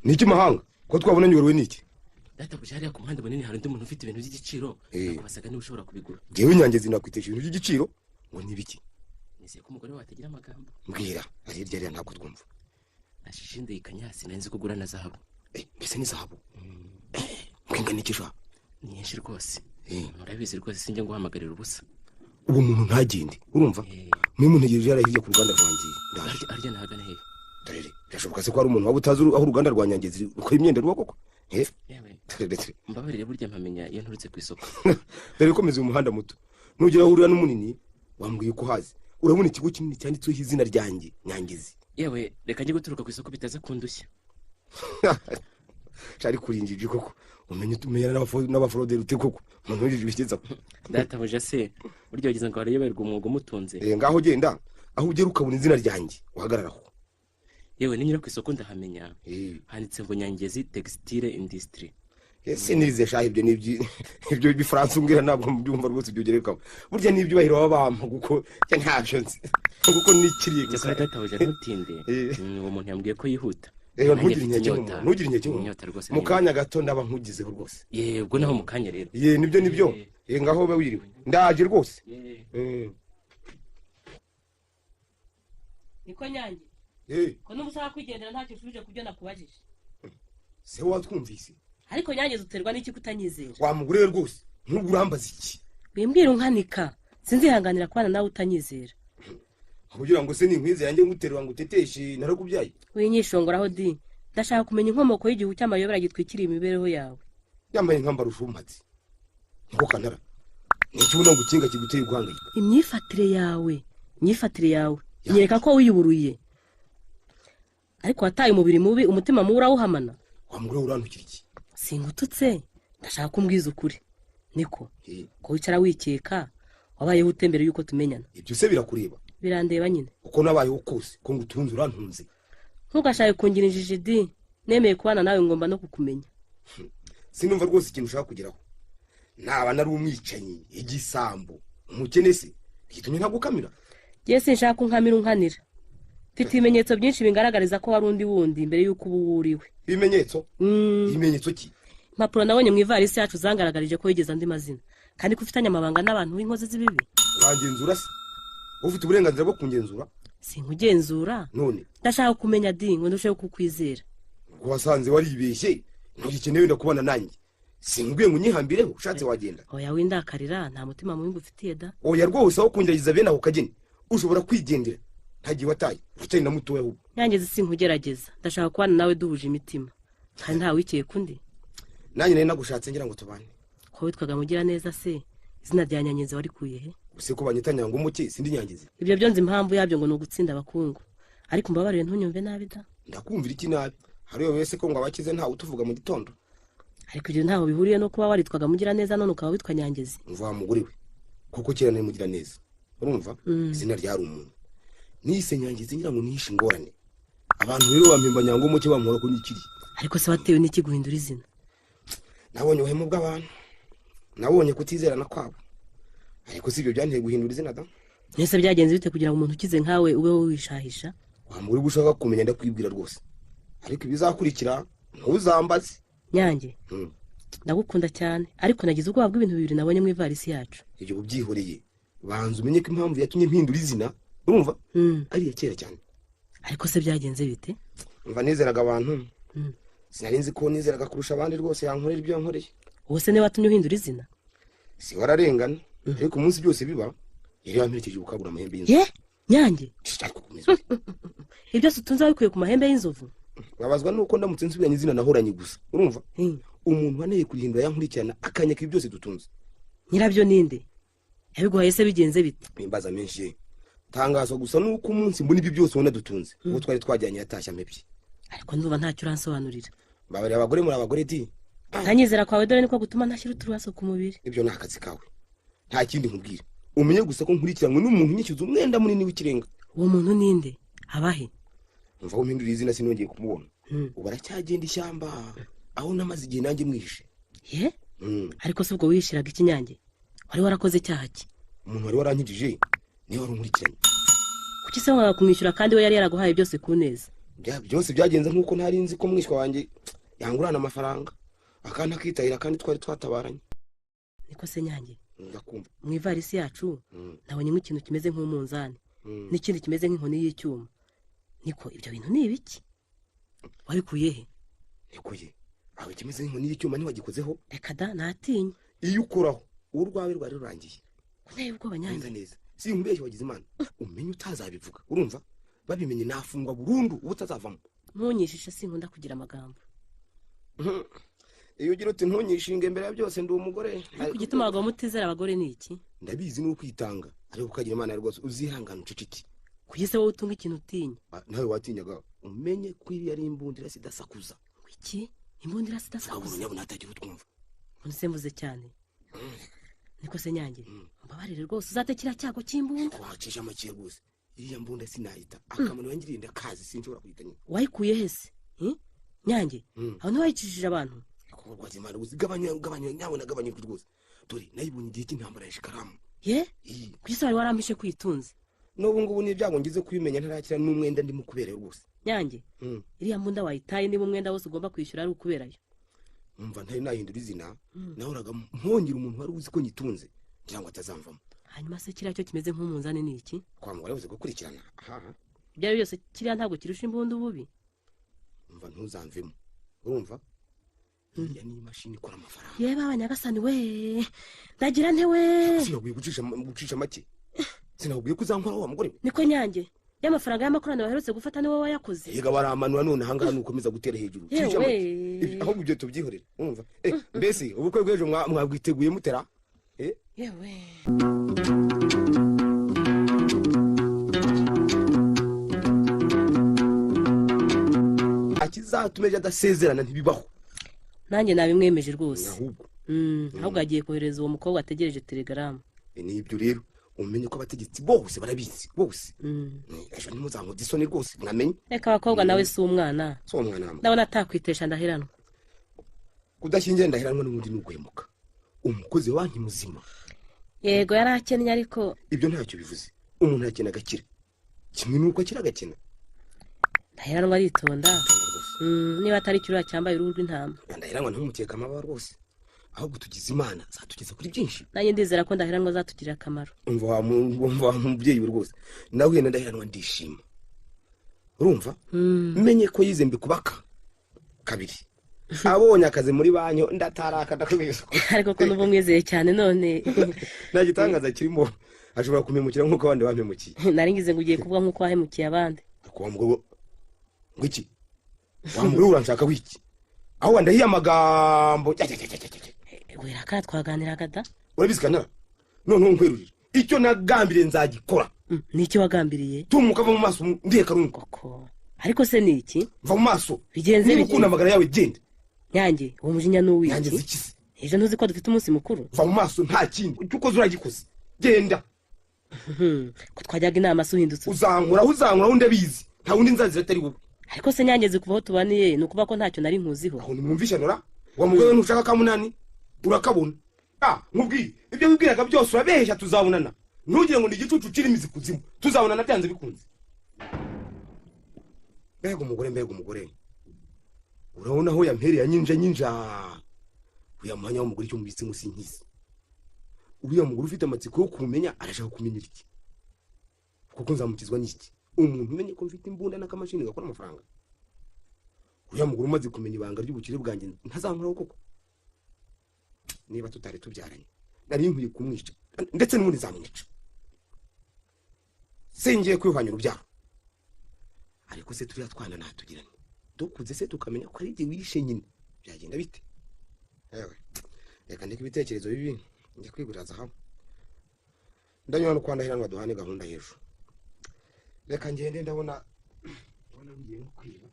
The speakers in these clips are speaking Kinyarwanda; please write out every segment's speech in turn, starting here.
niki mahanga ko twabonanye wowe niki data bujariya ku muhanda munini hari undi muntu ufite ibintu by'igiciro abasaga niba ushobora kubigura jewe Nyangezi nakwiteje ibintu by'igiciro ngo nibiki nizeye ko umugore watagira amagambo mbwira ari ryari ntabwo twumva ashishinde ikanyasi nanzi kugura na zahabu mbese ni zahabu mwinga nikisha nyinshi rwose murabizi rwose sinjye nguhamagarira ubusa ubu muntu ntagende urumva mwe muntu yeje yarahije ku ruganda rwanjye ndaje arya nahagana he tarere birashoboka se ko ari umuntu waba utazi aho uruganda rwa Nyangezi uko imyenda ruba koko mbabarire burya mpamenya iyo nturutse ku isoko dore komeza umuhanda muto nugira ahurira n'umunini wambwiye ko hazi urabona ikigo kinini cyanditseho izina ryanjye Nyangezi yewe reka njye guturuka ku isoko bitaza kundushya cyari kurinjije koko umenye tumenya n'abafroderi ute koko umuntu w'ijije bishyiza data buje se buryo wagize ngo barayoberwa umwuga umutunze ngaho genda aho ugera ukabona izina ryanjye uhagararaho yewe ninyura ku isoko ndahamenya handitse ngo Nyangezi Textile Industry ese nize shahi ibyo bifaransa umbwira ntabwo mbyumva rwose ibyo gereka burya nibyo bahiro babampa kuko ntacyo nzi kuko nikiriye gusa data buje ntutinde uwo muntu yambwiye ko yihuta ntugire inyeke mu kanya gato ndaba nkugizeho rwose yego naho mu kanya rero nibyo ngaho ba wiriwe ndaje rwose niko Nyange ko n'ubusaba kwigendera ntacyo ushubije kubyo nakubajije se watwumvise ariko Nyange uterwa n'iki kutanyizera wamugureye rwose ntugurambaza iki bimbwira unkanika sinzihanganira kwana nawe utanyizera kugira ngo se ninkwize yanjye nguterwa ngo uteteshe narakubyaye winyishongoraho di ndashaka kumenya inkomoko y'igihu cy'amayobera gitwikiriye imibereho yawe yambaye nkambara ushumatse ngo kanara n'iki ubona ngo ukinga kiguteye guhangayika imyifatire yawe nyereka ko wiyuburuye ariko wataye umubiri mubi umutima mubi urawuhamana wamugure urantukira iki singututse ndashaka kumbwiza ukuri niko ko wicara wikeka wabayeho utembere yuko tumenyana ibyo se birakureba birandeba nyine uko nabayeho kose ko ngutunze urantunze ntugashake kungira injiji di nemeye kubana nawe ngomba no kukumenya sinumva rwose ikintu ushaka kugeraho naba nari umwicanyi igisambo umukene se gitumye ntagukamira giye sinshaka unkamira unkanira mfite ibimenyetso byinshi bingaragariza ko wari undi wundi mbere yuko ubu wuriwe ibimenyetso ki impapuro nabonye mu ivarisi yacu zangaragarije ko wigeze andi mazina kandi ko ufitanye amabanga n'abantu b'inkozi z'ibibi urangenzura se ufite uburenganzira bwo kungenzura sinkugenzura none ndashaka kumenya di ngo ndusheho kukwizera ngo wasanze waribeshye ntugikeneye ndakubana nanjye sinkubwiye ngo unyihambireho ushatse wagenda oya windakarira nta mutima mubi ngufitiye da oya rwose aho kungerageza bene ako kageni ushobora kwigendera ntagiye wataye utari na mutoya ahubwo Nyangezi sinkugerageza ndashaka kubana nawe duhuje imitima kandi nta wikeye kundi nanjye nari nagushatse ngira ngo tubane ko witwaga mugira neza se izina rya Nyangezi warikuye he use ko banyita Nyangumuke sindi Nyangezi ibyo byo nzi impamvu yabyo ngo nugutsinda abakungu ariko mbabarire ntunyumve nabi da ndakumvira iki nabi hariyo wese ko ngo abakize ntawe utuvuga mu gitondo ariko ibyo ntaho bihuriye no kuba waritwaga mugira neza none ukaba witwa Nyangezi mva muguriwe kuko kera nari mugira neza urumva izina ryari umuntu nise Nyangezi ngira ngo nihishe ingorane abantu rero bampimba Nyangumuke bampora ko nikiri ariko se watewe n'iki guhindura izina nabonye uhemu bw'abantu nabonye kutizerana kwabo ariko sibyo byanteye guhindura izina da nese byagenze bite kugira ngo umuntu ukize nkawe ube wishahisha wamuri gushaka kumenya ndakwibwira rwose ariko ibizakurikira ntuzambaze Nyange ndagukunda cyane ariko nagize ubwoba bw'ibintu bibiri nabonye mu ivarisi yacu ibyo ubyihoreye banza umenye ko impamvu yatumye mpindura izina urumva ari ya kera cyane ariko se byagenze bite mva nizeraga abantu sinarinzi ko nizeraga kurusha abandi rwose yankorera ibyo yankoreye wose ne watumye uhindura izina si wararengana ariko umunsi byose biba yari yamperekeje gukabura amahembe y'inzovu Nyange ibyo utunze wabikuye ku mahembe y'inzovu babazwa nuko ndamutse nsubiranye izina nahoranye gusa urumva umuntu waneye kurihindura yankurikirana akanyaka ibyo byose dutunze nyirabyo ninde yabiguhaye se bigenze bite imbaza menshi tangazwa gusa nuko umunsi mbona ibyo byose ubona dutunze ubu twari twajyanye yatashya mpebye ariko nduba ntacyo uransobanurira babare abagore muri abagore di ntanyizera kwawe dore niko gutuma ntashyira utubazo ku mubiri ibyo ni akazi kawe nta kindi nkubwira umenye gusa ko nkurikiranwe n'umuntu nyishyuza umwenda munini w'ikirenga uwo muntu ninde abahe mva aho mpindura izina sinongeye kumubona ubu aracyagenda ishyamba aho namaze igihe nanjye mwishe ariko se ubwo wishiraga iki Nyange wari warakoze icyaha ki umuntu wari warankijije niwe wari unkurikiranye kuki se wanga kumwishyura kandi we yari yaraguhaye byose ku neza byose byagenze nk'uko ntari nzi ko mwishywa wanjye yangurana amafaranga akana kitahira kandi twari twatabaranye. Niko se Nyange, ndakumva. Mu ivarisi yacu nabonye nk'ikintu kimeze nk'umunzani n'ikindi kimeze nk'inkoni y'icyuma. Niko ibyo bintu ni ibiki? Wabikuye he? Nikuye aho kimeze nk'inkoni y'icyuma ntiwagikozeho? Reka da natinya. Iyo ukoraho urwawe rwari rurangiye. Kunteye ubwoba Nyange. Neza si nkubeshye wagize Imana umenye utazabivuga urumva babimenye nafungwa burundu ubutazavamo. Ntunyishishe sinkunda kugira amagambo. Iyo ugira uti ntunyishinge imbere ya byose ndi umugore. Ariko igituma abagabo mutizera abagore ni iki? Ndabizi ni ukwitanga ariko ukagira Imana rwose uzihangana uceceke. Kugeze wowe utunga ikintu utinya. Nawe watinyaga umenye ko iri ari imbundira sidasakuza. Iki? Imbundira sidasakuza? Nyabuna atagira utwumva. Unsembuze cyane. Niko se Nyange, mbabarire rwose uzatekira cyago cy'imbunda. Wacisha make rwose. Iriya mbunda sinahita akamano yangiriye ndakazi sinshobora kuyitanya. Wayikuye hese? Nyange, aho ntiwayicishije abantu? Ko rwaze Imana uzigabanya nyabona gabanya rwose. Dore nayibonye igihe cy'intambara ya Shikaramu. Ye? Kwisi wari warampishe kwitunze. N'ubu ngubu ni ibyago ngize kubimenya ntarakira n'umwenda ndimo kubera rwose. Nyange, iriya mbunda wayitaye niba umwenda wose ugomba kwishyura ari ukuberayo. Umva ntari nahindura izina nahoraga mpongera umuntu wari uzi ko nyitunze ngira ngo atazamvamo. Hanyuma se kiriya cyo kimeze nk'umunzani ni iki? Kwa mugore uzi gukurikirana. Ibyo byose kiriya ntabwo kirusha imbunda ububi. Umva ntuzamvemo urumva iya ni imashini ikora amafaranga. Yeba abanyagasani we ndagira nte we. Sinaguye gucisha make. Sinaguye kuzankora wa mugore. Niko Nyange y'amafaranga y'amakorano baherutse gufata niwe wayakoze. Yega baramanura none hangana nukomeza gutera hejuru. Aho byo tubyihorera urumva. Mbese ubukwe bw'ejo mwabwiteguye mutera? Yewe. Akizatumeje adasezerana ntibibaho. Nanjye nabimwemeje rwose. Ahubwo ahubwo agiye kohereza uwo mukobwa ategereje telegram. Ni ibyo rero umenye ko abategetsi bose barabizi bose. Ejo ntimuzankuze isoni rwose mwamenye. Reka abakobwa nawe si umwana. Si umwana. Ndabona atakwitesha ndaheranwa. Kudashingira ndaheranwa n'ubundi nuguhemuka. Umukozi wanki muzima. Yego yarakennye ariko ibyo ntacyo bivuze. Umuntu yakena gakira. Kimwe nuko akira gakena. Ndaheranwa aritonda. Niba atari cyura cyambaye uruhu rw'intama. Ndaheranwa ntumuteka amabara rwose. Ahubwo tugize Imana zatugeza kuri byinshi. Nanjye ndizera ko ndaheranwa zatugirira akamaro. Umva mubyeyi rwose. Nawe ndaheranwa ndishima. Urumva? Menye ko yizembe kubaka kabiri. Abonye akazi muri banyo ndataraka ndakubwiza. Ariko ko nubu mwizeye cyane none. Nagitangaza kirimo ashobora kumemukira nkuko abandi bamemukiye. Naringize ngo ugiye kuvuga nkuko wahemukiye abandi. Kwa mugabo ngiki? Wamuri uranshaka wiki? Aho wandahiye amagambo. Wera ka twaganiraga da? Urabizikana? None nkwerurira. Icyo nagambire nzagikora. Nicyo wagambiriye? Tumuka mu maso ndiye karungu. Koko. Ariko se ni iki? Va mu maso. Bigenze biki? Ukunda magara yawe gende. Nyange, uwo mujinya no wiki? Nyange zikise. Ejo ntuzi ko dufite umunsi mukuru? Va mu maso nta kindi. Uko zuragikoze. Genda. Ko twajyaga inama suhindutse. Uzankura undabizi. Nta wundi nzazira atari wowe. Ariko se Nyange zikuvaho tubaniye nukuba ko ntacyo nari nkuziho. Aho nimwumvisha nora? Wa mugore ntushaka kamunani? Urakabona. Nkubwire ibyo wibwiraga byose urabehesha tuzabonana. Ntugire ngo ndigicucu kiri imizi kuzimu. Tuzabonana byanze bikunze. Mbega umugore. Urabona aho yampereye nyinja. Uya mwanya w'umugore cyo mubitse musinkizi. Uriya mugore ufite amatsiko yo kumenya arashaka kumenyera iki? Kuko nzamukizwa n'iki? Umuntu umenye ko mfite imbunda n'akamashini gakora amafaranga. Uriya mugore umaze kumenya ibanga ry'ubukire bwanjye ntazankuraho koko. Niba tutari tubyaranye nari nkwiye kumwica ndetse n'umuntu zamwica. Singiye kwihwanya urubyaro. Ariko se turiya twana natugiranye. Dukuze se tukamenya ko ari wishe nyine. Byagenda bite? Ewe. Reka ndeke ibitekerezo bibi njye kwiguraza hamwe. Ndanywa no kwandahiranwa duhane gahunda hejuru. Reka ngende ndabona ngiye no kwiba.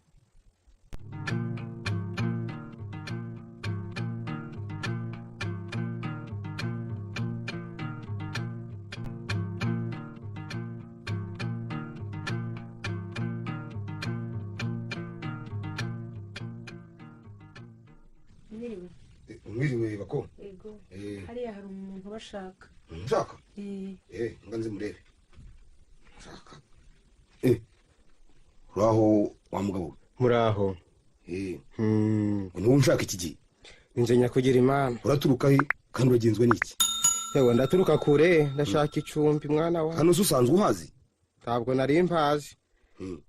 Mwiriwe bako. Yego. Hariya hari umuntu bashaka. Nshaka? Nganze murebe. Nshaka. Uraho wa mugabo muraho niwo unshaka iki gihe inje nyakugira imana uraturuka he kandi uragenzwe n'iki yewe ndaturuka kure ndashaka icumbi mwana wa hano se usanzwe uhazi ntabwo nari mpazi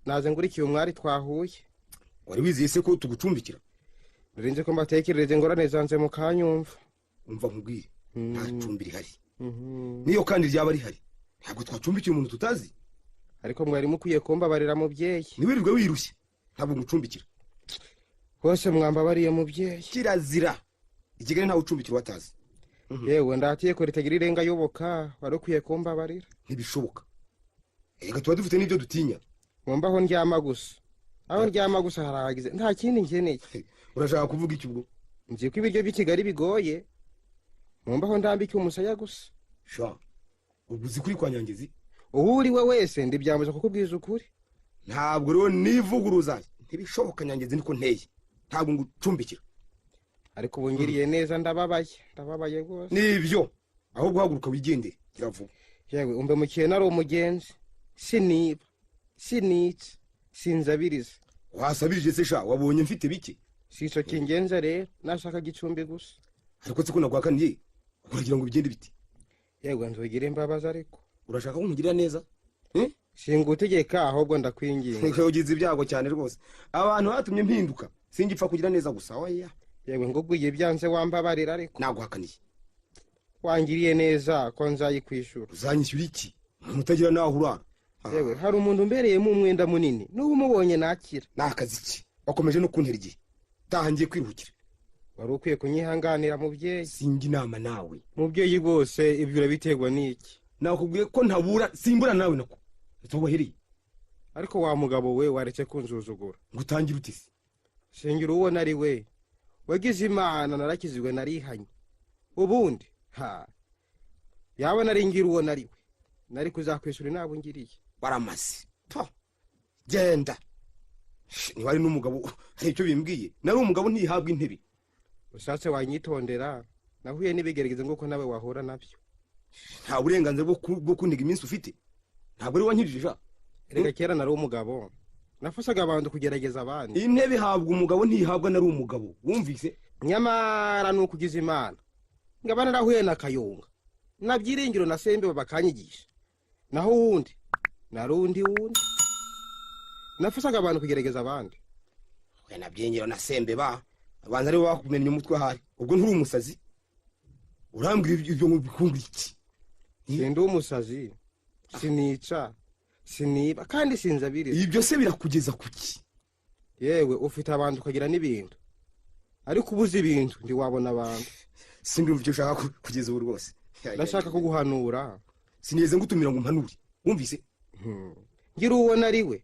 naze ngurikiye umwari twahuye wari wizeye se ko tugucumbikira urinze ko mbatekerereze ngorane zanze mu kanyumva umva nkubwire nta cumbi rihari niyo kandi ryaba rihari ntabwo twacumbikiye umuntu tutazi ariko mwari mukwiye kumbabarira mubyeyi ntiwirirwe wirushye ntabwo ngucumbikira hose mwambabariye mubyeyi kirazira ikigali ntawe ucumbikira watazi yewe ndatiye ko ritagira irenga yoboka wari ukwiye kumbabarira ntibishoboka reka tuba dufite n'ibyo dutinya mwumva aho ndyama gusa aho ndyama gusa harahagize nta kindi nkeneye urashaka kuvuga iki ubwo nzi ko ibiryo by'i kigali bigoye mwumva aho ndambike umusaya gusa sha ubwo uzi kuri kwa nyangezi uwo uri we wese ndibyambuza kukubwiza ukuri ntabwo rero nivuguruza ntibishoboka nyangezi niko nteye ntabwo ngucumbikira ariko ubu ngiriye neza ndababaye rwose nibyo aho guhaguruka wigendere kiravuga yewe umbe mukiye nari umugenzi siniba sinica sinzabiriza wasabirije se sha wabonye mfite bike sico kingenza rero nashaka gicumbi gusa ariko se ko nagwakaniye uragira ngo bigende biti yewe nzogire imbabazi ariko urashaka ko nkugirira neza singutegeka ahubwo ndakwinginga ugize ibyago cyane rwose abantu batumye mpinduka singipfa kugira neza gusa oya yewe ngubwiye byanze wambabarira ariko naguhakaniye wangiriye neza ko nzayikwishura uzanyishyura iki mutagira naho urara yewe hari umuntu umbereyemo umwenda munini n'ubu umubonye nakira ni akazi ki wakomeje no kuntera igihe tahangiye kwiruhukira wari ukwiye kunyihanganira mubyeyi singa inama nawe mubyeyi rwose ibyo urabiterwa n'iki nakubwiye ko ntabura simbura nawe nako tubahereye ariko wa mugabo we waretse kunzuzugura ngo utangire utise singira uwo nari we wagize imana narakizwe narihanye ubundi yaba nari ngira uwo nari we nari kuzakwishura inabo ngiriye baramaze genda ntiwari n'umugabo hari icyo bimbwiye nari umugabo ntihabwa intebe ushatse wanyitondera nahuye n'ibigerageza nk'uko nawe wahura nabyo nta burenganzira bwo kuniga iminsi ufite ntabwo ari wankirije reka kera nari umugabo nafashaga abantu kugerageza abandi intebe ihabwa umugabo ntihabwa nari umugabo wumvise nyamara ni ukugize imana ngaba narahuye na kayonga na byiringiro na sembe bakanyigisha naho wundi nari wundi nafashaga abantu kugerageza abandi we na byiringiro na sembe abanza aribo bakumenya umutwe ahari ubwo nturi umusazi urambwira ibyo bikunga iki sindi umusazi sinica siniba kandi sinzabiriza ibyo se birakugeza kuki yewe ufite abantu ukagira n'ibintu ariko ubuze ibintu ntiwabona abantu sindumva icyo ushaka kugeza ubu rwose ndashaka kuguhanura sinigeze ngutumira ngo mpanure wumvise ngira uwo nari we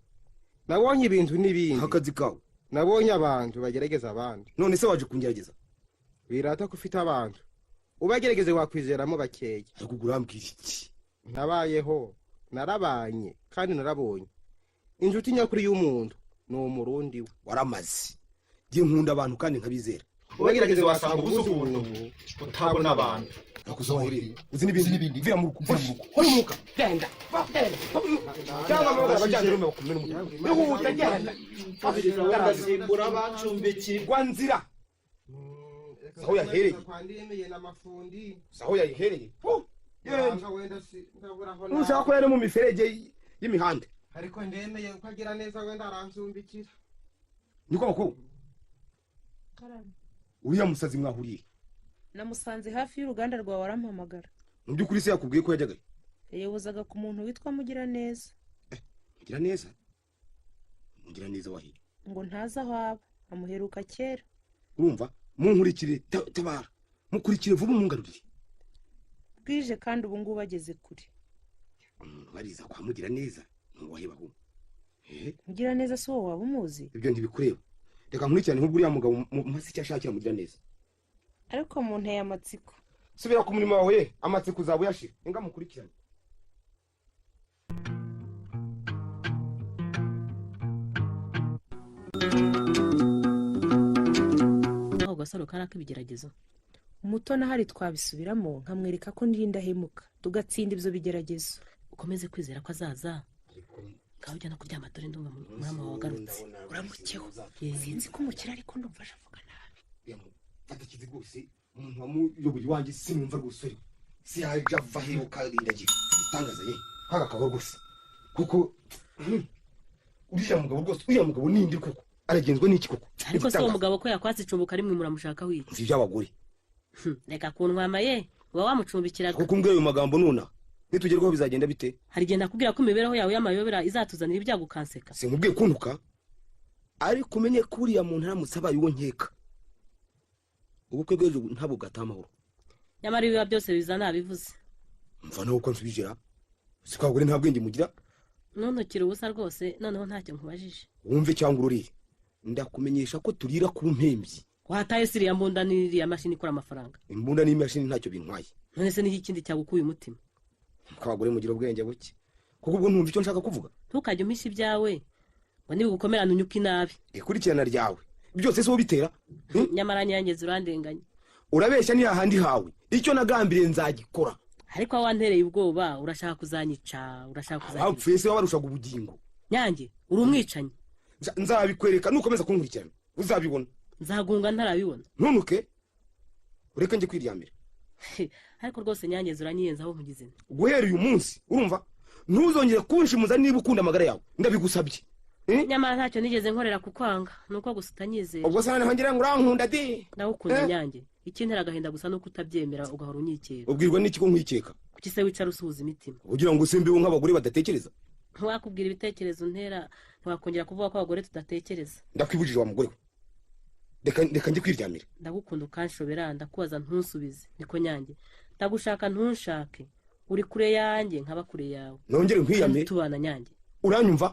nabonye ibintu n'ibindi akazi kawe nabonye abantu bagerageza abandi none se waje kungerageza wirata ko ufite abantu ubagerageze wakwizeramo bakeya ariko urambwira iki nabayeho narabanye kandi narabonye inshuti nyakuri y'umuntu ni umurundi we waramaze ngiye nkunda abantu kandi nkabizera ubagerageze wasanga ubuze umuntu utabona abantu nakuzohereye uzi n'ibindi vira mu rugo hori umuka genda cyangwa amaboko abajyanye rume bakumena umutwe nihuta genda bagasimbura bacumbiki rwa nzira saho yahereye saho yayihereye nushaka ko yari mu miferege y'imihanda ariko ndemeye uko agira neza wenda aranzumbikira niko bakuru uriya musazi mwahuriye namusanze hafi y'uruganda rwawe arampamagara mu by'ukuri se yakubwiye ko yajyaga yayobozaga ku muntu witwa Mugiraneza Mugiraneza wahiye ngo ntazi aho aba amuheruka kera urumva munkurikire tabara mukurikire vuba umungarurire bwije kandi ubu ngubu ageze kure bariza kwa Mugiraneza ntuwahiba aho Mugiraneza si wowe waba umuzi ibyo ntibikureba reka nkurikirane nk'ubwo uriya mugabo mpasi icyo ashakira Mugiraneza ariko mu nteye amatsiko subira ku murimo wawe amatsiko uzaba uyashira inga mukurikirane aho gasaro kari ak'ibigeragezo umuto nahari twabisubiramo nkamwereka ko ndirinda hemuka tugatsinda ibyo bigeragezo ukomeze kwizera ko azaza ngaho ujya no kuryama dore ndumva murama wawe wagarutse uramukeho Ye. sinzi ko umukire ariko ndumva avuga nabi atakizi rwose umuntu wamuyoboye iwanjye sinumva rwose uri si yaje ava he ukarindagira itangaza ye kaga kabo rwose kuko uriya mugabo nindi koko aragenzwe n'iki koko ariko se uwo mugabo ko yakwatse icumbuka ari mwe muramushaka wiki nzi iby'abagore reka kuntwama ye uba wamucumbikiraga kuko umbwiye ayo magambo nuna nitugerwaho bizagenda bite hari igihe nakubwira ko imibereho yawe y'amayobera izatuzanira ibyago ukanseka sinkubwiye kuntuka ariko umenye ko uriya muntu aramutse abaye uwo nkeka ubukwe bw'ejo ntabwo bwataha amahoro nyamara ibiba byose biza nabivuze mva nawe uko nsubijira si ko abagore nta bwenge mugira ntuntukire ubusa rwose noneho ntacyo nkubajije wumve cyangwa ururire ndakumenyesha ko turira ku mpembyi wataye siriya mbunda n'iriya mashini ikora amafaranga imbunda n'imashini ntacyo bintwaye none se n'iki kindi cyagukuye umutima ko abagore mugira ubwenge buke kuko ubwo ntumva icyo nshaka kuvuga ntukajye umpisha ibyawe ngo nibigukomerane unyuke inabi ikurikirana ryawe byose si wowe bitera nyamara nyangeze urandenganya urabeshya ni hahandi hawe icyo nagambiriye nzagikora ariko aho wantereye ubwoba urashaka kuzanyica urashaka kuzanyica hapfuye se wabarushaga ubugingo nyange uri umwicanyi nzabikwereka nukomeza kunkurikirana uzabibona nzagunga ntarabibona ntunuke ureke njye kwiryamira ariko rwose nyangeze uranyiyenzaho nkugize guhera uyu munsi urumva ntuzongere kunshimuza niba ukunda amagara yawe ndabigusabye nyamara ntacyo nigeze nkorera kukwanga nuko gusa utanyizera ubwo sana ngira ngo urankunda de ndagukunda nyange ikintera agahinda gusa nuko utabyemera ugahora unyikeka ubwirwa n'iki ko nkwikeka kuki se wicara usuhuza imitima kugira ngo usimbeho nk'abagore badatekereza ntiwakubwira ibitekerezo ntera ntiwakongera kuvuga ko abagore tudatekereza ndakwibujije wa mugore we reka njye kwiryamira ndagukunda ukanshobera ndakubaza ntusubize niko nyange ndagushaka ntunshake uri kure yanjye nkaba kure yawe nongere nkwiyame tubana nyange uranyumva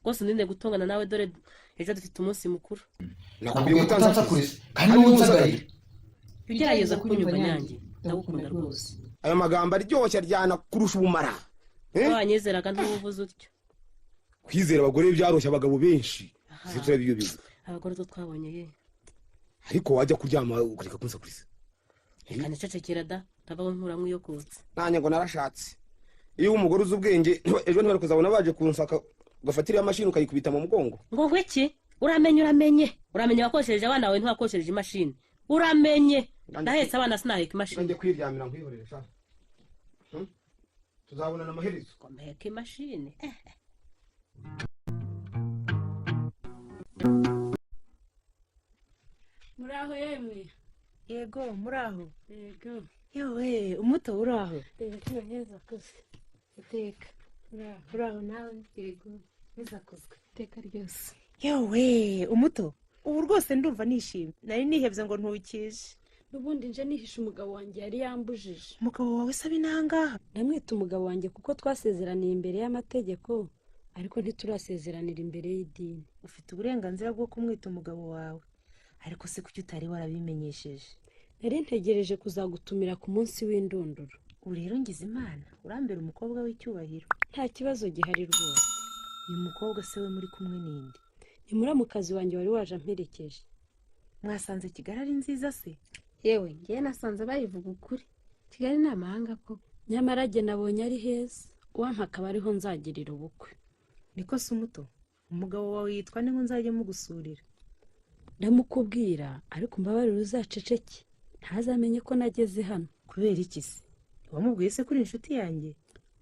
rwose ndinde gutongana nawe dore ejo dufite umunsi mukuru nakubwiye gutanza kuriza kandi n'unsagaye ugerageza kunyumva nyange ndagukunda rwose aya magambo aryoshye aryana kurusha ubumara wanyizeraga ntubuvuze utyo kwizera abagore byaroshye abagabo benshi turabyo bizi abagore zo twabonye ye ariko wajya kuryama ukareka kunsakuriza reka nicecekera da utabaho nkuramwe iyo kotse nanjye ngo narashatse iyo umugore uzi ubwenge ejo ntibari kuzabona baje kunsaka ugafatira imashini ukayikubita mu mugongo ngo iki uramenye wakoresheje abana bawe ntiwakoresheje imashini uramenye ndahetse abana sinaheka imashini njye kwiryamira nkwihorere sha tuzabonana amaherezo ngo mpeke imashini muraho yemwe yego muraho yego yewe umuto uraho yego neza kose iteka uraho nawe yego neza kuzwe iteka ryose yewe umuto ubu rwose ndumva nishimye nari nihebye ngo ntukije n'ubundi nje nihisha umugabo wanjye yari yambujije umugabo wawe sabe nangaha ndamwita umugabo wanjye kuko twasezeraniye imbere y'amategeko ariko ntiturasezeranira imbere y'idini ufite uburenganzira bwo kumwita umugabo wawe ariko se kuki utari warabimenyesheje nari ntegereje kuzagutumira ku munsi w'indunduro ubu rero ngize imana urambera umukobwa w'icyubahiro nta kibazo gihari rwose uyu mukobwa se we muri kumwe n'indi ni muramukazi wanjye wari waje amperekeje mwasanze kigali ari nziza se yewe ngewe nasanze bayivuga ukuri kigali ni amahanga ko nyamara jye nabonye ari heza uwampa akaba ariho nzagirira ubukwe niko se umuto umugabo wawe yitwa ni ngo nzajye mugusurira ndamukubwira ariko mbabarira uzaceceke ntazamenye ko nageze hano kubera iki se wamubwiye se kuri inshuti yanjye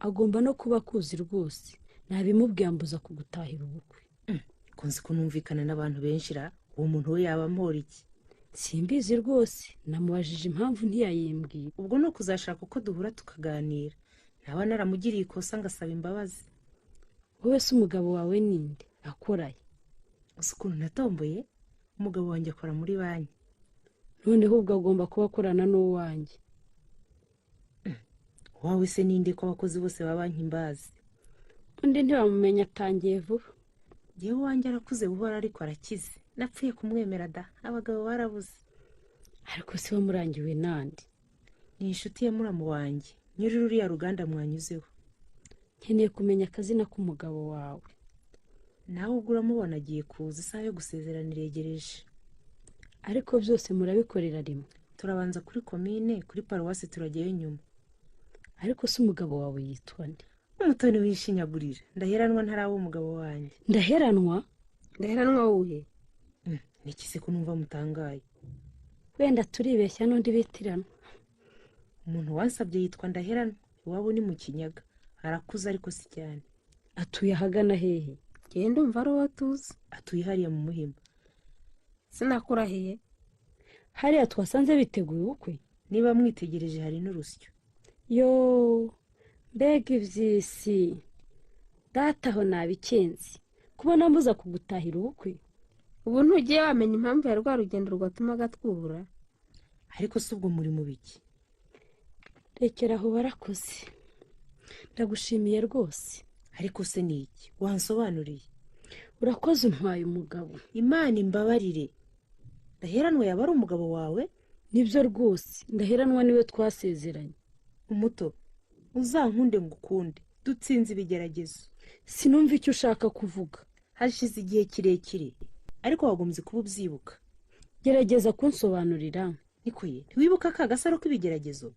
agomba no kuba akuzi rwose ntabimubwiye ambuza kugutahira ubukwe kunzi kunumvikana n'abantu benshi ra uwo muntu we yaba amora iki simbizi rwose namubajije impamvu ntiyayimbwira ubwo ni ukuzashaka uko duhura tukaganira ntaba naramugiriye ikosa ngasaba imbabazi wowe se umugabo wawe ninde akoraye gusa ukuntu natomboye umugabo wanjye akora muri banki noneho ubwo agomba kuba akorana n'uwanjye wawe se ninde ko abakozi bose ba banki mbazi undi ntibamumenya atangiye vuba yewe wanjye arakuze buhora ariko arakize napfuye kumwemera da abagabo barabuze ariko se wamurangiwe nande ni inshuti ye muramu wanjye nyiri ruriya ruganda mwanyuzeho nkeneye kumenya akazina k'umugabo wawe nawe ubwo uramubona agiye kuza isaha yo gusezerana iregereje ariko byose murabikorera rimwe turabanza kuri komine kuri paruwasi turajyayo nyuma ariko se umugabo wawe yitwa nde umutoni wishinyagurira ndaheranwa ntaraba umugabo wanjye. ndaheranwa ndaheranwa wuhe? Niki se ko numva mutangaye? wenda turibeshya n'undi bitiranwa. Umuntu wansabye yitwa Ndaheranwa, iwabo ni mu Kinyaga, arakuze ariko si cyane. atuye ahagana hehe? genda umva ari uwo tuzi. Atuye hariya mu Muhima. Sinakurahiye. hariya twasanze biteguye ubukwe. Niba mwitegereje hari n'urusyo. yo mbega iby'isi, data aho nabikenzi kubona mbuza kugutahira ubukwe. ubu ntugiye wamenya impamvu ya rwa rugendo rwatuma gatwubura. Ariko si ubwo muri mu biki? rekera aho barakoze, ndagushimiye rwose. Ariko se ni iki wansobanuriye? urakoze untwaye umugabo. Imana imbabarire, Ndaheranwa yaba ari umugabo wawe? nibyo rwose, ndaheranwa niwe twasezeranye. Umuto, uzankunde ngukunde, dutsinze ibigeragezo. sinumva icyo ushaka kuvuga. Hashize igihe kirekire, ariko wagombye kuba ubyibuka. gerageza kunsobanurira. Niko ye, ntiwibuka ka gasaro k'ibigeragezo?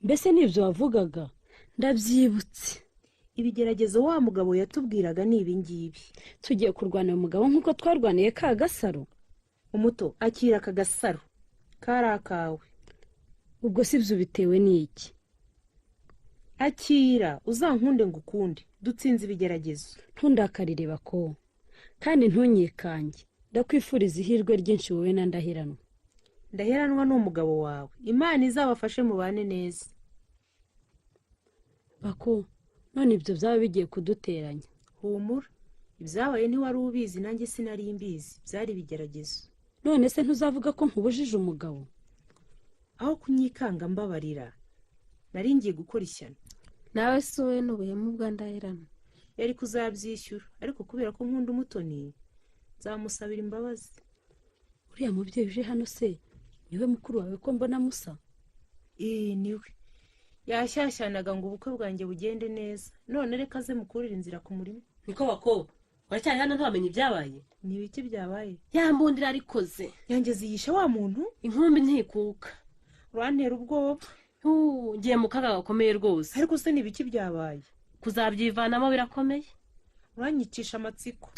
mbese nibyo wavugaga? ndabyibutse. Ibigeragezo wa mugabo yatubwiraga ni ibingibi. tugiye kurwanira umugabo nk'uko twarwaniye ka gasaro. Umuto, akira aka gasaro, kari akawe. ubwo si byo bitewe n'iki? Akira, uzankunde ngukunde, dutsinze ibigeragezo. ntundakarire bako, kandi ntunyikange. ndakwifuriza ihirwe ryinshi wowe na Ndaheranwa. Ndaheranwa ni umugabo wawe, Imana izabafashe mubane neza. bako, none ibyo byaba bigiye kuduteranya. Humura, ibyabaye ntiwari ubizi, nanjye sinari mbizi, byari ibigeragezo. none se ntuzavuga ko nkubujije umugabo? Aho kunyikanga mbabarira, nari ngiye gukora ishyano. nawe si wowe n'ubuhemu bwa Ndaheranwa. Yari kuzabyishyura, ariko kubera ko nkunda umutoni nzamusabira imbabazi. uriya mubyeyi uje hano se niwe mukuru wawe ko mbona musa? Niwe yashyashyanaga ngo ubukwe bwanjye bugende neza, none reka aze mukurira inzira ku murima. niko bako, uracyari hano ntiwamenye ibyabaye? Ni ibiki byabaye? yambundira arikoze. Yangeze yishe wa muntu? inkumbi ntikuka. urantera ubwoba. ngiye mu kaga gakomeye rwose. Ariko se ni ibiki byabaye? kuzabyivanamo birakomeye. uranyicisha amatsiko.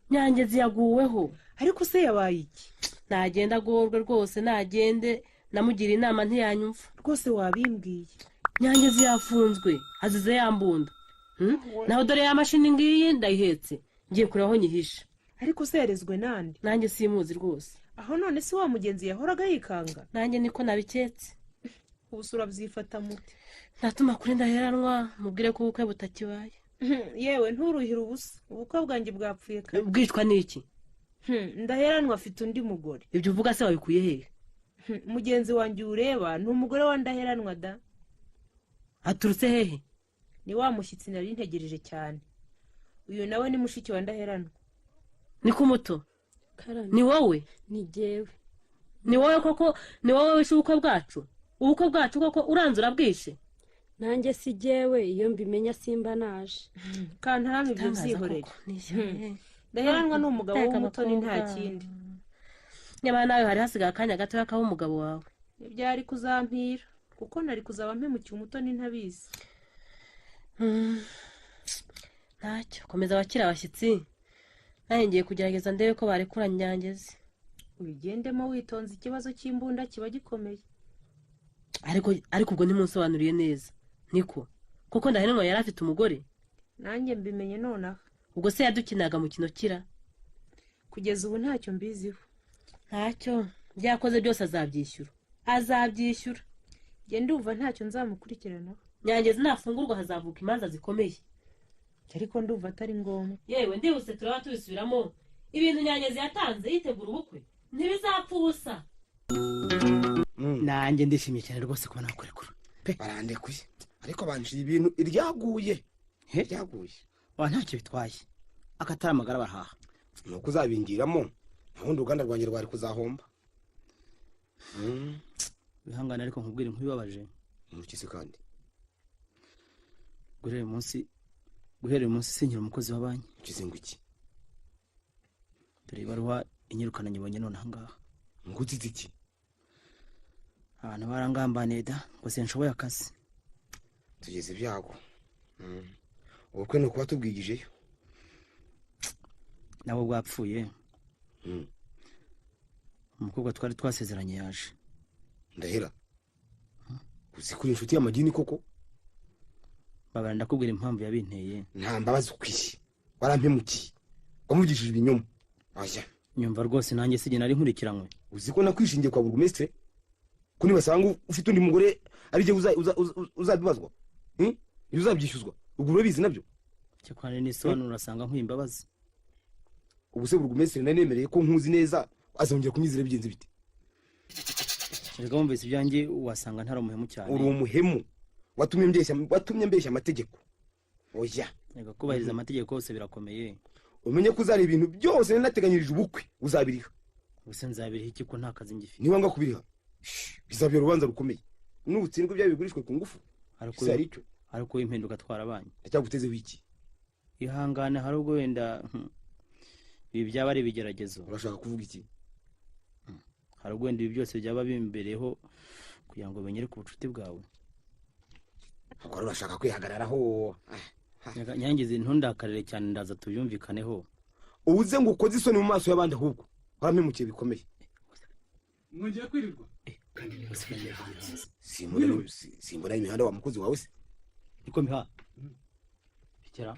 Nyangezi yaguweho. Ariko se yabaye iki? nagenda agorwe rwose, nagende namugira inama ntiyanyumva. Rwose wabimbwiye. Nyangezi yafunzwe azize yambunda. naho dore ya mashini ngiyi ndayihetse, ngiye kureba aho nyihisha. Ariko se yarezwe nande? nanjye simuzi rwose. Aho none se wa mugenzi yahoraga yikanga? nanjye niko nabiketse. ubusura byifata mute? natuma kuri Ndaheranwa mubwire ko ubukwe butakibaye. yewe nturuhire ubusa, ubukwe bwanjye bwapfuye kare. bwicwa n'iki? Ndaheranwa afite undi mugore. ibyo uvuga se wabikuye hehe? mugenzi wanjye ureba ni umugore wa Ndaheranwa da. aturutse hehe? ni wa mushyitsi nari ntegereje cyane. uyu nawe ni mushiki wa Ndaheranwa. niko muto? ni wowe? ni jyewe. ni wowe koko? ni wowe wishe ubukwe bwacu? ubukwe bwacu koko uranzura bwishe? nanjye si jyewe, iyo mbimenya simba naje. Kantaranga ibyo byihorere. Ndaheranwa ni umugabo w'umutoni nta kindi. nyamara nawe hari hasigaye akanya gatoya kaba umugabo wawe. Ibyari kuzampira, kuko nari kuzaba mpemukiye umutoni ntabizi. ntacyo, komeza wakira abashyitsi. nanjye ngiye kugerageza ndebe ko barekura Nyangezi. ubigendemo witonze, ikibazo cy'imbunda kiba gikomeye. ariko ubwo ntimunsobanuriye neza. niko kuko Ndaheranwa yari afite umugore? nanjye mbimenye nonaha. ubwo se yadukinaga mu kino kira? kugeza ubu ntacyo mbiziho. ntacyo, byakoze byose azabyishyura. azabyishyura. njye ndumva ntacyo nzamukurikiranaho. Nyangezi nafungurwa hazavuka imanza zikomeye. ariko ndumva atari ngombwa. yewe ndibutse turaba tubisubiramo. ibintu Nyangezi yatanze yitegura ubukwe ntibizapfa ubusa. nanjye ndishimye cyane rwose kubona kurekura. barandekuye, ariko banjira ibintu iryaguye. iryaguye ntacyo bitwaye, akatari amagara barahaha. ni uko uzabingiramo, ntabundi uruganda rwanjye rwari kuzahomba. wihangane ariko nkubwire inkuru ibabaje. umukisi kandi guhera uyu munsi sinkira umukozi wa banki. ukizinga iki? dore ibaruwa inyirukana nyibonye none ahangaha. ngo uzize iki? abantu barangambaniye da ngo sinshoboye akazi. tugeze ibyago. ubukwe ni ukuba tubwigijeyo nabo bwapfuye umukobwa twari twasezeranye yaje. Ndahera uzi kuri inshuti y'amagini koko babara ndakubwira impamvu yabinteye. nta mbabazi ukwiye warampemukiye wamuvugishije ibinyoma. Aya nyumva rwose nanjye sije nari nkurikiranywe. uzi ko nakwishingiye kwa burugumestre ko nibasanga ufite undi mugore ari je uzabibazwa uzabyishyuzwa ubwo urabizi nabyo. cyakwane nisobanura urasanga nk'imbabazi. ubuse burugumestre nanemereye ko nkuzi neza azongera kunyizira bigenze bite. Erega wumvise ibyanjye wasanga ntari umuhemu cyane. uri umuhemu watumye mbeshya amategeko. Oya Erega kubahiriza amategeko yose birakomeye. umenye ko uzari ibintu byose nateganyirije ubukwe uzabiriha. Ubuse nzabiriha iki ko nta kazi ngifite. niba nga kubiriha bizabera urubanza rukomeye nutsindwa ibyawe bigurishwe ku ngufu. ariko impinduka twarabanye. Acyagutezeho iki? Ihangane hari ubwo wenda ibi byaba ari ibigeragezo. Urashaka kuvuga iki? Hari ubwo wenda ibi byose byaba bimbereho kugira ngo benyere ku bucuti bwawe. Akora urashaka kwihagararaho. Nyangize ntundakarire cyane ndaza tuyumvikaneho. Ubuze ngo ukoze isoni mu maso y'abandi ahubwo warampemukiye bikomeye. Mwongeye kwirirwa? Simbona imihanda wa mukozi wawe se. Niko miha. Bikera.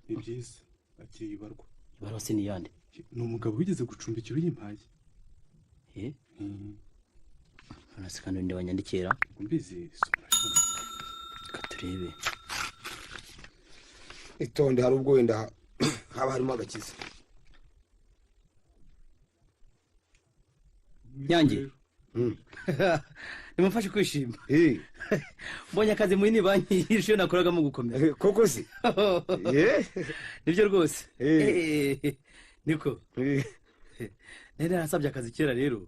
Ni byiza. Akiri ibarwa. Ibarwa se ni yande? Ni umugabo wigeze gucumbikira yimpaye. Anasikano ndi wanyandikira. Mbizi katurebe. Itonde hari ubwo wenda haba harimo agakiza. Nyange. Nimufashe kwishima. Mbonye akazi muri banki yisho nakoraga mu gukomera. Koko se? Nibyo rwose. Niko. Nene nasabye akazi kera rero.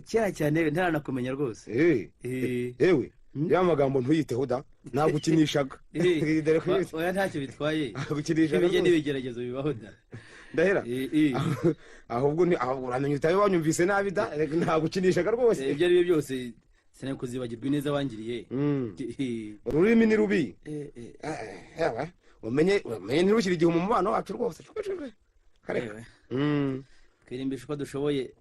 Kera cyane ntaranakumenya rwose. Ewe ya magambo ntuyiteho da nagukinishaga. Oya ntacyo bitwaye. Gukinishaga. Ibije n'ibigeragezo bibaho da. Ndahera ahubwo ni uramenye utaye wanyumvise nabi da nagukinishaga rwose. Ibyo ari byo byose sene kuzibagirwa neza wangiriye. Ururimi ni rubi. Yawa umenye ntirushyire igihe mu mubano wacu rwose. Kare. Twirimbisha uko dushoboye.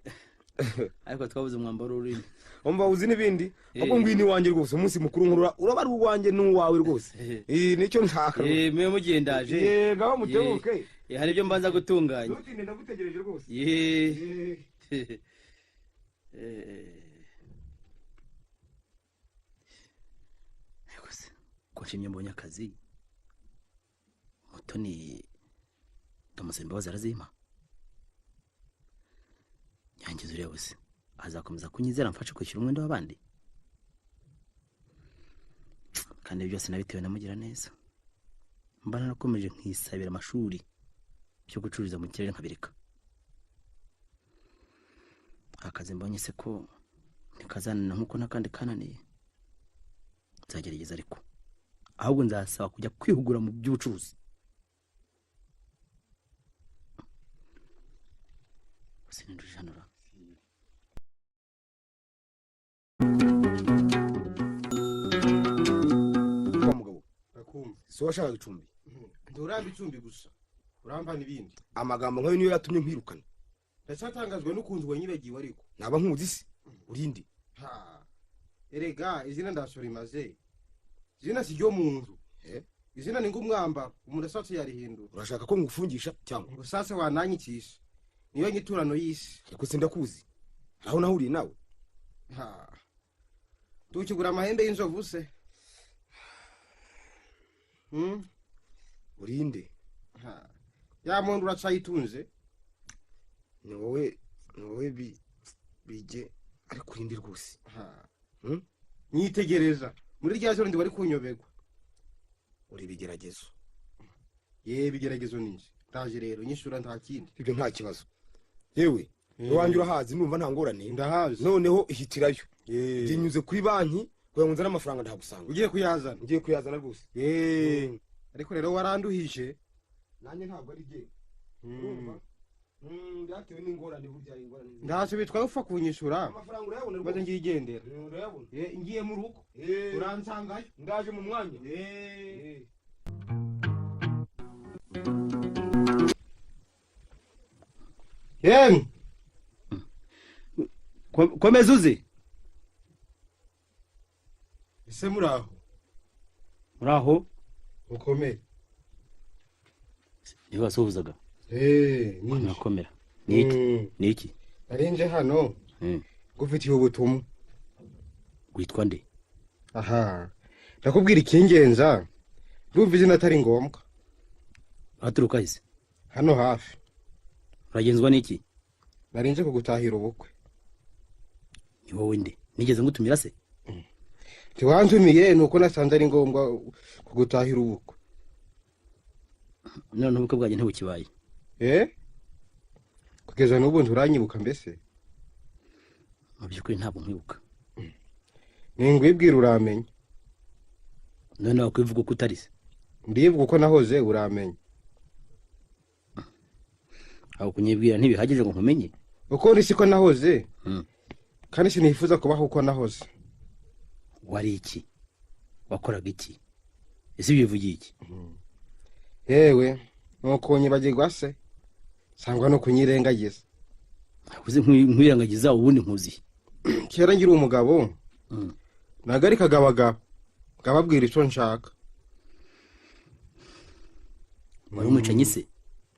Ariko twabuze umwambaro ururimi. Umva uzi nibindi ahubwo ngwini wanjye rwose umunsi mukuru nkurura uraba ari uwanjye n'uwawe rwose. Nicyo nshaka. Mwe mugendaje. Yega bamutebuke. Hari ibyo mbanza gutunganya. Ntutinde ndagutegereje rwose. Ko nshimye mbonye akazi. Mutoni ndamusaba imbabazi arazima. Nyangize uriya wese azakomeza kunyizera mfashe kwishyura umwenda w'abandi. Kandi byose nabitewe namugira neza. Mbana nakomeje nkisabira amashuri byo gucururiza mu kirere nkabireka. Akazi mbonye se ko nikazanana nkuko nakandi kananiye. Nzagerageza ariko ahubwo nzasaba kujya kwihugura mu by'ubucuruzi. Sindujanura. Mugabo Akumva. So washaka icumbi. Nduramba icumbi gusa. Uramba nibindi. Amagambo nkayo niyo yatumye nkwirukana. Ndacyatangazwe n'ukuntu wanyibagiwe ariko. Naba nkuzi se urindi. Erega izina ndasura imaze. Izina si ryo muntu. Izina ni ngumwamba umuntu asatse yarihindura. Urashaka ko ngufungisha cyangwa usase wananyikisha. Niyo nyiturano yisi. Ariko sindakuzi. Aho nahuriye nawe. Tukigura amahembe y'inzovu se. Urinde. Ya muntu uracayitunze. Ni wowe bije ariko urinde rwose. Nyitegereza. Muri rya joro ndi bari kunyobegwa. Uri bigeragezo. Bigeragezo ninje. Ndaje rero nyishura nta kindi. Ibyo nta kibazo. Yewe iwanjye urahazi numva nta ngorane. Ndahazi. Noneho ihitirayo. Ginyuze kuri banki kugira ngo nzane amafaranga ndagusanga. Ugiye kuyazana. Ngiye kuyazana rwose. Ariko rero waranduhije. Nanjye ntabwo ari giye. Urumva? byatewe n'ingorane burya ingorane. Ntacyo bitwaye upfa kunyishura. Amafaranga urayabona Maze ngigendera. urayabona. Ngiye mu rugo. Uransangayo. Ndaje mu mwanya. Yemwe. Komeza uze. Ese muraho. Muraho. Ukomeye. Niba wasuhuzaga. Nakomera. Ni iki? Narinje hano. Gufitiye ubutumwa. Witwa nde? Aha. Ndakubwira ikingenza. Ndumva izina atari ngombwa. Aturuka ise? Hano hafi. Uragenzwa n'iki? Narinje kugutahira ubukwe. Ni wowe nde? Nigeze ngutumira se? Tiwantumiye nuko nasanze ari ngombwa kugutahira ubukwe. None ubukwe bwanjye ntibukibaye. Kugeza n'ubu nturanyibuka mbese? Mu by'ukuri ntabwo nkwibuka. Ningwibwira uramenya. None wakwivuga uko utari se? Ndivuga uko nahoze uramenya. Aho kunyibwira ntibihagije ngo nkumenye. Uko ni siko nahoze. Kandi sinifuza kubaho uko nahoze. Wari iki? Wakoraga iki? Ese bivugiye iki? Yewe, nuko nyibagirwa se. Sangwa no kunyirengagiza. Uzi nkwirengagiza ubundi nkuzi. Kera ngira umugabo. Nagarikaga abagabo. Ngababwira icyo nshaka. Wari umwicanyi se?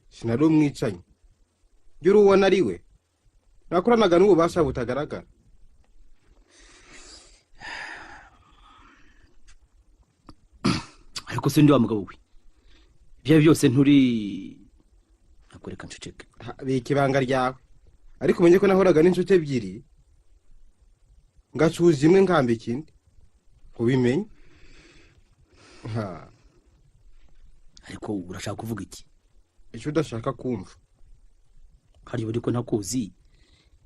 Sinari umwicanyi. Ngira ubona ari we. Nakoranaga n'ububasha butagaragara. Ariko se ndi wa mugabo we. Ibyo byose nturi nakoreka nceceke. Bikibanga ryawe. Ariko umenye ko nahoraga n'inshuti ebyiri. Ngacuza imwe ngamba ikindi. Ubimenye? Ariko urashaka kuvuga iki? Icyo udashaka kumva. Hari buri ko ntakuzi.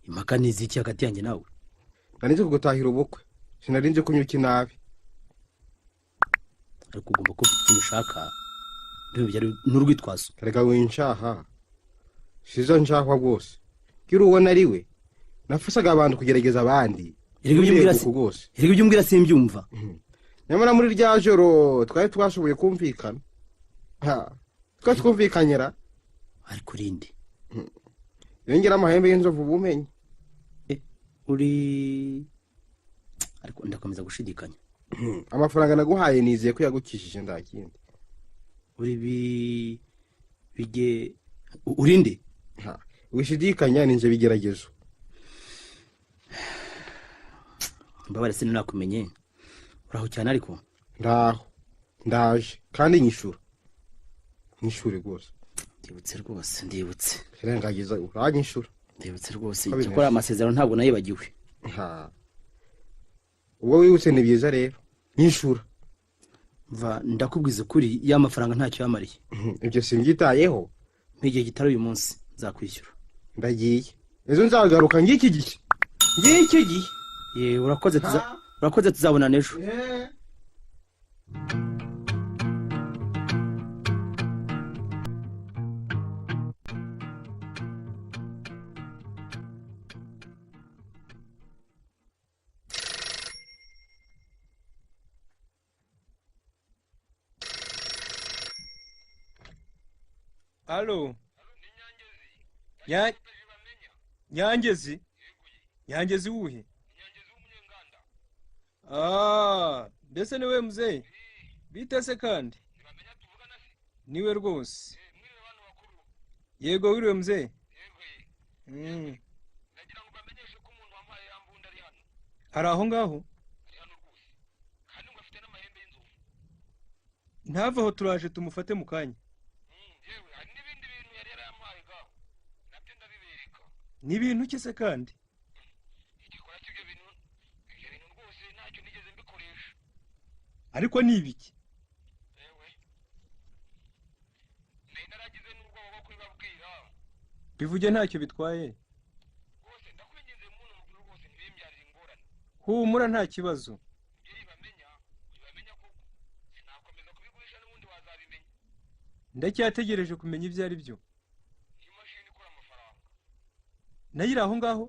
Impaka n'iziki hagati yanjye nawe. Narinze kugutahira ubukwe. Sinarinze kunyuka inabi. Ariko ugomba kuba ikintu ushaka. Byari n'urwitwazo. Rega winshaha. Sizo nshahwa rwose. Ngira ubona ari we. Nafasaga abantu kugerageza abandi. Erega ibyo umbwira simbyumva. Nyamara muri rya joro twari twashoboye kumvikana. Twumvikanyera. Ariko rindi. Yongera amahembe y'inzovu bumenye. Uri ariko ndakomeza gushidikanya. Amafaranga naguhaye nizeye ko yagukishije ndakindi. Uri bige urinde? Wishidikanya ninje bigeragezo. Mbabare se nakumenye. Uraho cyane ariko? Ndaho. Ndaje kandi nyishura. Nyishure rwose. Ndibutse. Kirengagiza uranyishura. Ndibutse rwose. Gikora amasezerano ntabwo nayibagiwe. Ubwo wibutse ni byiza rero. Nyishura. Ndakubwiza kuri ya mafaranga ntacyo yamariye. Ibyo simbyitayeho. N'igihe gitari uyu munsi nzakwishyura. Ndagiye. Ezo nzagaruka ngiki gihe. Ngiki gihe. Urakoze tuzabona nejo. Halo. Nyangezi. Nyangezi uhe? Ndetse niwe mzee. Bite se kandi? Niwe rwose. Yego wiriwe mzee. Nagira ngo bamenyeshe ko umuntu wampaye yambunda ari hano. Ari aho ngaho? Ari hano rwose. Kandi ngo afite n'amahembe y'inzovu. Ntava aho turaje tumufate mu kanya. Yewe hari n'ibindi bintu yari yarampaye gaho. Nabyo ndabibereka. N'ibintu ki se kandi? Igikora cy'ibyo bintu rwose ntacyo nigeze mbikoresha. Ariko ni ibiki? Yewe. Naragize n'ubwoba bwo kubibabwira. Bivuge ntacyo bitwaye. Rwose ndakwinginze muntu mukuru rwose ntibimbyarire ingorane. Humura nta kibazo. Ibyo ibamenya ko sinakomeza kubigurisha n'ubundi wazabimenya. Ndacyategereje kumenya ibyo ari byo. Imashini ikora amafaranga. nayo iri aho ngaho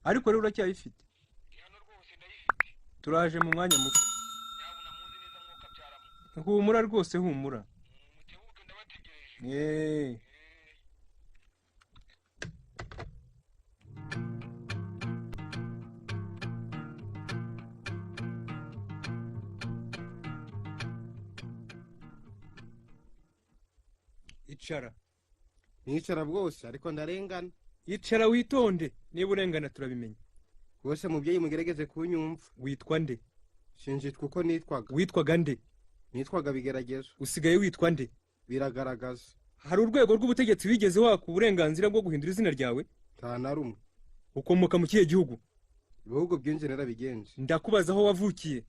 ariko rero uracyayifite turaje mu mwanya muto humura rwose humura icara nicara bwose ariko ndarengana icara witonde niba urengana turabimenya rwose mubyeyi mugerageze kunyumva witwa nde sinjitwa uko nitwaga witwaga nde nitwaga bigeragezo usigaye witwa nde biragaragaza hari urwego rw'ubutegetsi wigeze waka uburenganzira bwo guhindura izina ryawe nta na rumwe ukomoka mu kihe gihugu ibihugu byinshi narabigenje ndakubaza aho wavukiye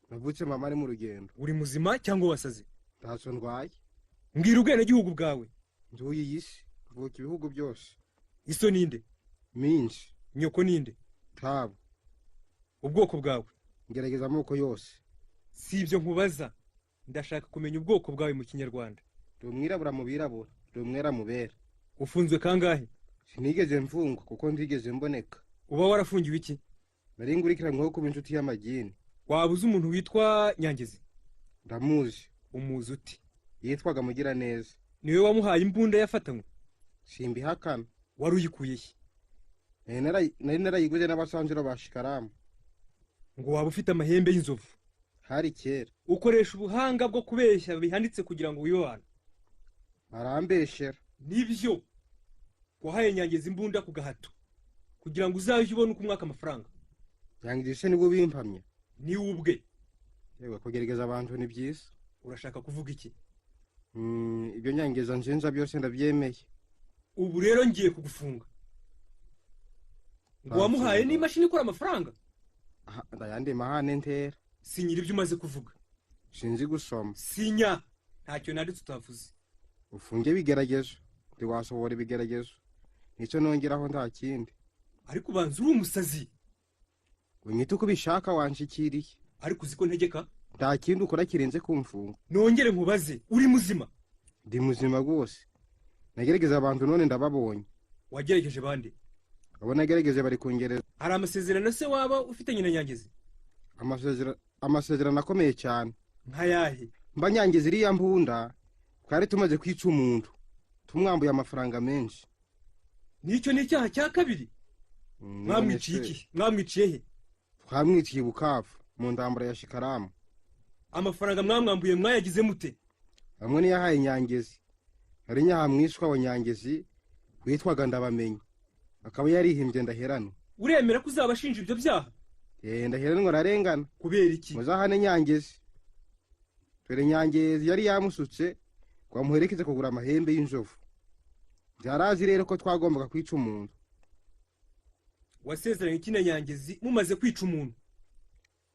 navutse mama ari mu rugendo uri muzima cyangwa wasaze ntacyo ndwaye mbwira ubwenegihugu bwawe nduye iyi si mvuka ibihugu byose iso ninde minshi nyoko ninde tabo ubwoko bwawe ngerageza amoko yose si ibyo nkubaza ndashaka kumenya ubwoko bwawe mu kinyarwanda ndi umwirabura mu birabura ndi umwera mu bera ufunzwe kangahe sinigeze mfungwa kuko ndigeze mboneka uba warafungiwe iki nari ngurikiranyweho kuba inshuti y'amagini waba uzi umuntu witwa Nyangezi ndamuzi umuzi uti yitwaga Mugiraneza niwe wamuhaye imbunda yafatanywe simbihakana wari uyikuye he nari narayiguze n'abasanziro ba Shikaramu ngo waba ufite amahembe y'inzovu hari kera ukoresha ubuhanga bwo kubeshya bihanitse kugira ngo wibane arambeshera nibyo wahaye Nyangezi imbunda ku gahato kugira ngo uzajye ubone uko umwaka amafaranga Nyangezi nibwo bimpamye ni ubwe yewe kugerageza abantu ni byiza urashaka kuvuga iki ibyo Nyangeza nzinza byose ndabyemeye ubu rero ngiye kugufunga ngo wamuhaye n'imashini ikora amafaranga ndayandi mahane ntera sinyira ibyo umaze kuvuga sinzi gusoma sinya ntacyo nanditse utavuze ufunge bigeragezo ntiwasohora ibigeragezo nicyo nongeraho nta kindi ariko ubanza uri umusazi unyita uko ubishaka wanshikiriye ariko uzi ko ntegeka nta kindi ukora kirenze kumfunga nongere nkubaze uri muzima ndi muzima rwose nagerageza abantu none ndababonye wagerageje bande abo nagerageje bari kungereza hari amasezerano se waba ufite nyina Nyangezi amasezerano akomeye cyane nkayahe mba Nyangezi iriya mbunda twari tumaze kwica umuntu tumwambuye amafaranga menshi nicyo ni icyaha cya kabiri mwamwiciye iki mwamwiciye he twamwiciye Bukavu mu ndambara ya Shikaramu amafaranga mwamwambuye mwayagize mute hamwe niyahaye Nyangezi hari nyahamwishwa wa Nyangezi witwaga Ndabamenye akaba yarihimbye Ndaherano uremera ko uzabashinja ibyo byaha Ndaheranwa ararengana kubera iki muzahane Nyangezi dore Nyangezi yari yamusutse kwamuherekeze kugura amahembe y'inzovu byarazi rero ko twagombaga kwica umuntu wasezeranye iki na Nyangezi mumaze kwica umuntu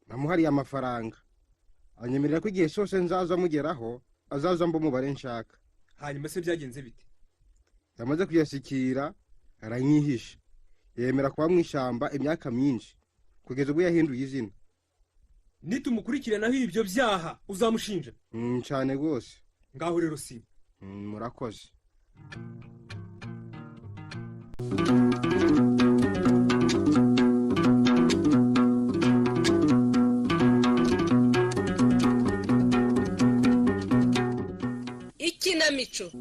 namuhariye amafaranga anyemerera ko igihe cyose nzaza mugeraho azaza mba umubare nshaka hanyuma se byagenze bite yamaze kuyashyikira aranyihisha yemera kuba mu ishyamba imyaka myinshi kugeza ubwo yahinduye izina nitumukurikiranaho ibyo byaha uzamushinja cyane rwose ngaho rero si murakoze ikinamico